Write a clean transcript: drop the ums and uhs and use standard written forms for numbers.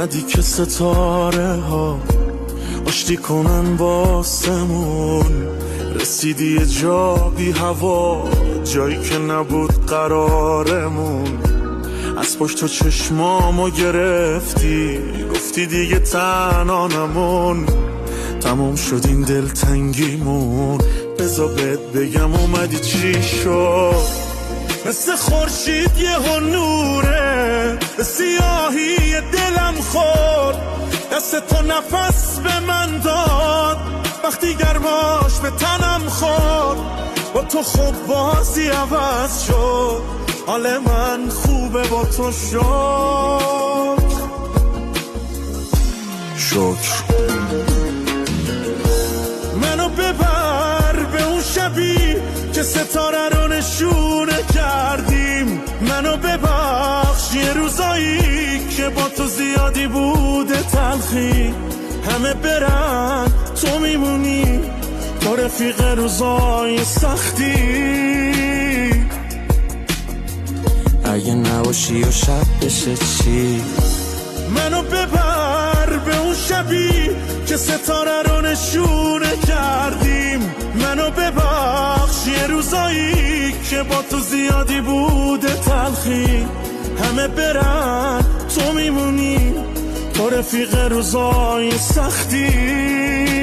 اومدی که ستاره ها آشتی کنن واسمون، رسیدی یه جا بی هوا، جایی که نبود قرارمون. از پشت تو چشمامو گرفتی، گفتی دیگه تنها نمون، تموم شد این دلتنگیمون. بذار بهت بگم اومدی چی شد، مثل خورشید یه نوره به سیاهی دلم خورد. دست تو نفس به من داد وقتی گرماش به تنم خورد. با تو خوب بازی عوض شد، حال من خوبه با تو شکر. منو ببر به اون شبی که ستاره رو نشونه کردیم. منو ببخش یه روزایی که با تو زیادی بوده تلخی. همه برن تو میمونی، تو رفیق روزای سختی. اگه نباشی و شب بشه چی؟ منو ببر به اون شبی که ستاره رو نشونه کردیم. منو ببخش یه روزایی که با تو زیادی بوده تلخی. همه برن تو میمونی، تو رفیق روزای سختی.